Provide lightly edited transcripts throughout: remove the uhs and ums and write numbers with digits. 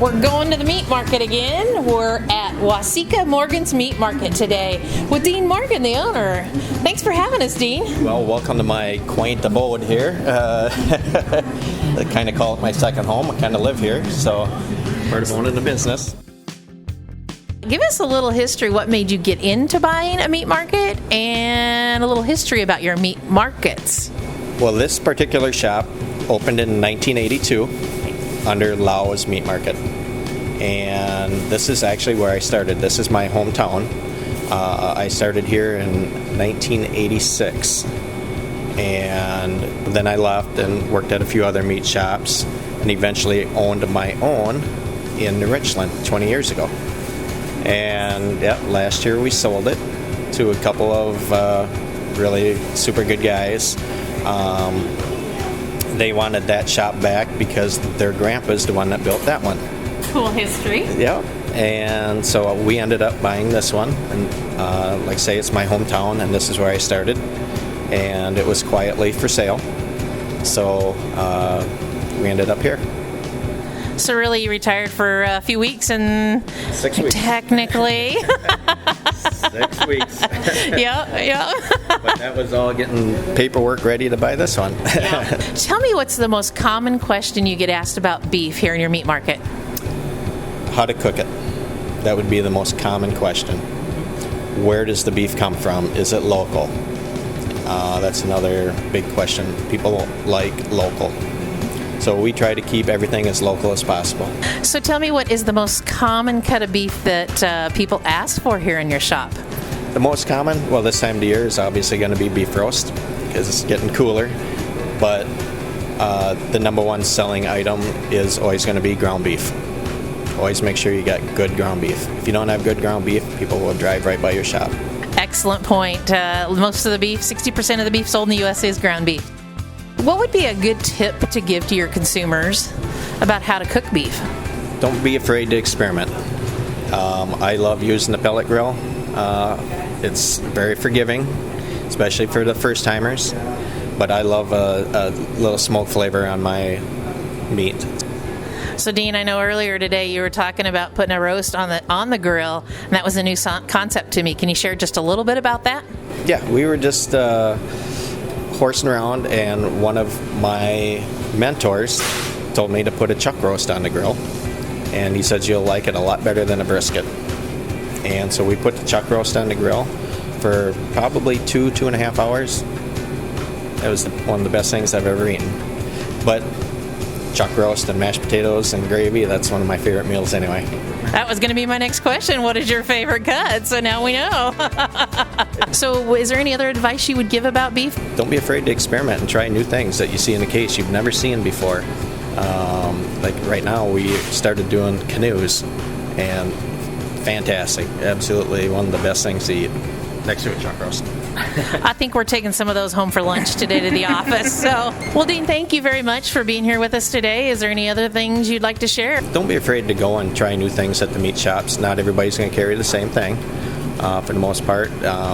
We're going to the meat market again. We're at Waseca Morgan's Meat Market today with Dean Morgan, the owner. Thanks for having us, Dean. Well, welcome to my quaint abode here. I kind of call it my second home. I kind of live here, so part of owning the business. Give us a little history. What made you get into buying a meat market, and a little history about your meat markets? Well, this particular shop opened in 1982 under Lau's Meat Market. And this is actually where I started. This is my hometown. I started here in 1986. And then I left and worked at a few other meat shops and eventually owned my own in New Richland 20 years ago. And last year we sold it to a couple of really super good guys. They wanted that shop back because their grandpa's the one that built that one. Cool history. Yeah, and so we ended up buying this one. And like I say, it's my hometown, and this is where I started. And it was quietly for sale. So we ended up here. So really, you retired for a few weeks and 6 weeks. Technically. 6 weeks. Yeah. But that was all getting paperwork ready to buy this one. Yeah. Tell me, what's the most common question you get asked about beef here in your meat market? How to cook it. That would be the most common question. Where does the beef come from? Is it local? That's another big question. People like local. So we try to keep everything as local as possible. So tell me, what is the most common cut of beef that people ask for here in your shop? The most common, well, this time of the year is obviously going to be beef roast because it's getting cooler. But the number one selling item is always going to be ground beef. Always make sure you got good ground beef. If you don't have good ground beef, people will drive right by your shop. Excellent point. Most of the beef, 60% of the beef sold in the U.S. is ground beef. What would be a good tip to give to your consumers about how to cook beef? Don't be afraid to experiment. I love using the pellet grill. It's very forgiving, especially for the first timers. But I love a little smoke flavor on my meat. So Dean, I know earlier today you were talking about putting a roast on the grill, and that was a new concept to me. Can you share just a little bit about that? Yeah, we were just horsing around, and one of my mentors told me to put a chuck roast on the grill, and he said you'll like it a lot better than a brisket. And so we put the chuck roast on the grill for probably 2.5 hours. That was one of the best things I've ever eaten. But chuck roast and mashed potatoes and gravy, that's one of my favorite meals anyway. That was going to be my next question. What is your favorite cut? So now we know. So is there any other advice you would give about beef? Don't be afraid to experiment and try new things that you see in the case you've never seen before. Like right now, we started doing canoes, and fantastic. Absolutely one of the best things to eat. Next to a chuck roast. I think we're taking some of those home for lunch today to the office. So, well, Dean, thank you very much for being here with us today. Is there any other things you'd like to share? Don't be afraid to go and try new things at the meat shops. Not everybody's going to carry the same thing. For the most part,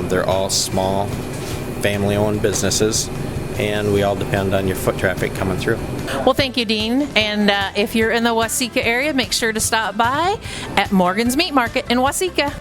they're all small, family-owned businesses, and we all depend on your foot traffic coming through. Well, thank you, Dean. And if you're in the Waseca area, make sure to stop by at Morgan's Meat Market in Waseca.